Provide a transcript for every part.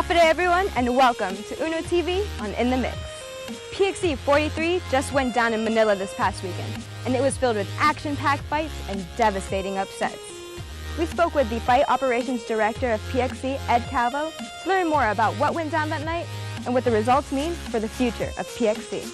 Happy day everyone, and welcome to Uno TV on In the Mix. PXC 43 just went down in Manila this past weekend, and it was filled with action-packed fights and devastating upsets. We spoke with the Fight Operations Director of PXC, Ed Calvo, to learn more about what went down that night and what the results mean for the future of PXC.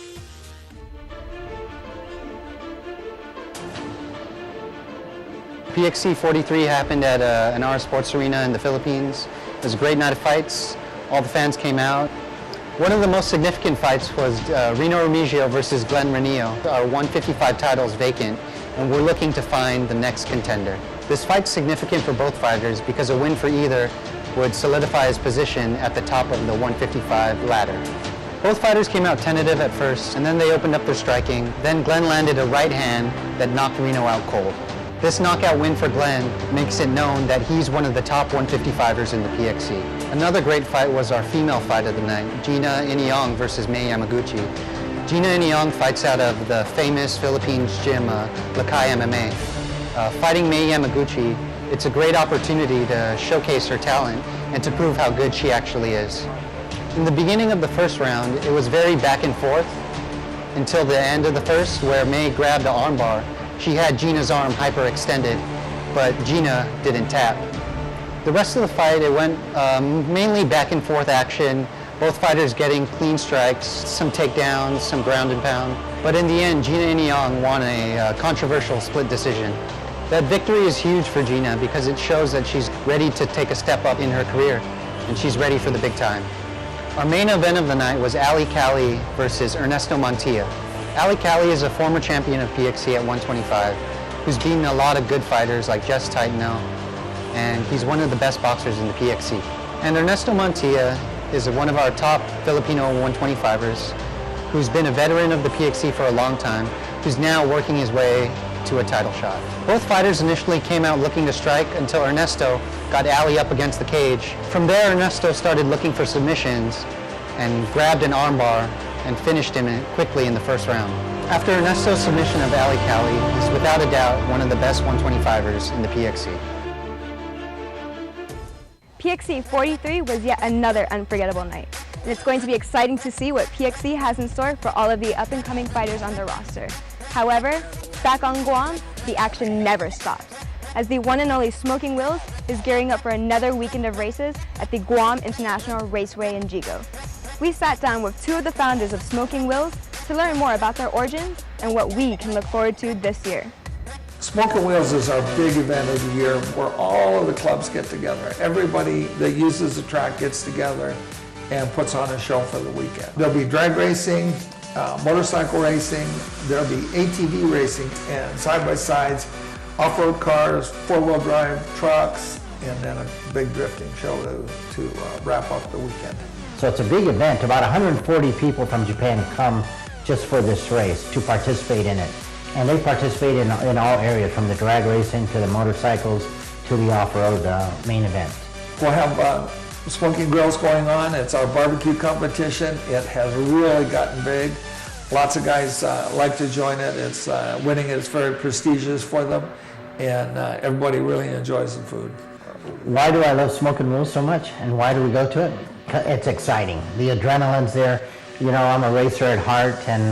PXC 43 happened at an R Sports Arena in the Philippines. It was a great night of fights. All the fans came out. One of the most significant fights was Reno Remigio versus Glenn Renillo. Our 155 title is vacant, and we're looking to find the next contender. This fight's significant for both fighters because a win for either would solidify his position at the top of the 155 ladder. Both fighters came out tentative at first, and then they opened up their striking. Then Glenn landed a right hand that knocked Reno out cold. This knockout win for Glenn makes it known that he's one of the top 155ers in the PXC. Another great fight was our female fight of the night, Gina Iniong versus Mei Yamaguchi. Gina Iniong fights out of the famous Philippines gym, Lakay MMA. Fighting Mei Yamaguchi, it's a great opportunity to showcase her talent and to prove how good she actually is. In the beginning of the first round, it was very back and forth until the end of the first, where Mei grabbed an armbar. She had Gina's arm hyperextended, but Gina didn't tap. The rest of the fight, it went mainly back and forth action, both fighters getting clean strikes, some takedowns, some ground and pound. But in the end, Gina Iniong won a controversial split decision. That victory is huge for Gina because it shows that she's ready to take a step up in her career, and she's ready for the big time. Our main event of the night was Ali Cali versus Ernesto Montilla. Ali Cali is a former champion of PXC at 125, who's beaten a lot of good fighters like Jess Titano, and he's one of the best boxers in the PXC. And Ernesto Montilla is one of our top Filipino 125ers, who's been a veteran of the PXC for a long time, who's now working his way to a title shot. Both fighters initially came out looking to strike until Ernesto got Ali up against the cage. From there, Ernesto started looking for submissions and grabbed an armbar and finished him quickly in the first round. After Ernesto's submission of Ali Cali, he's without a doubt one of the best 125ers in the PXC. PXC 43 was yet another unforgettable night, and it's going to be exciting to see what PXC has in store for all of the up-and-coming fighters on the roster. However, back on Guam, the action never stops, as the one and only Smoking Wills is gearing up for another weekend of races at the Guam International Raceway in Jigo. We sat down with two of the founders of Smoking Wills to learn more about their origins and what we can look forward to this year. Smoking Wheels is our big event of the year where all of the clubs get together. Everybody that uses the track gets together and puts on a show for the weekend. There'll be drag racing, motorcycle racing, there'll be ATV racing and side-by-sides, off-road cars, four-wheel drive trucks, and then a big drifting show to wrap up the weekend. So it's a big event. About 140 people from Japan come just for this race to participate in it. And they participate in all areas, from the drag racing to the motorcycles to the off-road main event. We'll have smoking grills going on. It's our barbecue competition. It has really gotten big. Lots of guys like to join it. It's winning. It's very prestigious for them, and everybody really enjoys the food. Why do I love Smoking Wills so much, and why do we go to it? It's exciting. The adrenaline's there. You know, I'm a racer at heart, and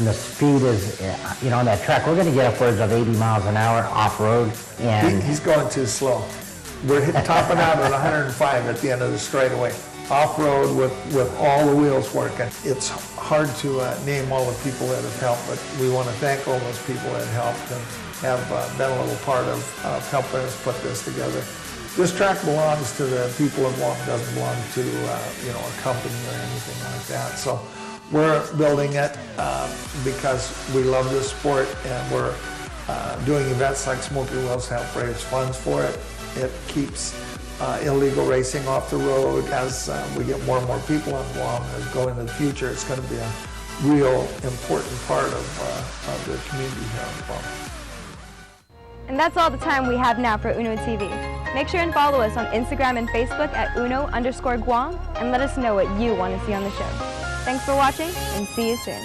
the speed is, you know, on that track, we're going to get upwards of 80 miles an hour off-road. And he's going too slow. We're topping out at 105 at the end of the straightaway. Off-road with all the wheels working. It's hard to name all the people that have helped, but we want to thank all those people that helped and have been a little part of helping us put this together. This track belongs to the people of Guam. It doesn't belong to you know, a company or anything like that. So we're building it because we love this sport, and we're doing events like Smoking Wills to help raise funds for it. It keeps illegal racing off the road. As we get more and more people on Guam as go into the future, it's going to be a real important part of the community here in Guam. And that's all the time we have now for Uno TV. Make sure and follow us on Instagram and Facebook at Uno_Guam and let us know what you want to see on the show. Thanks for watching, and see you soon.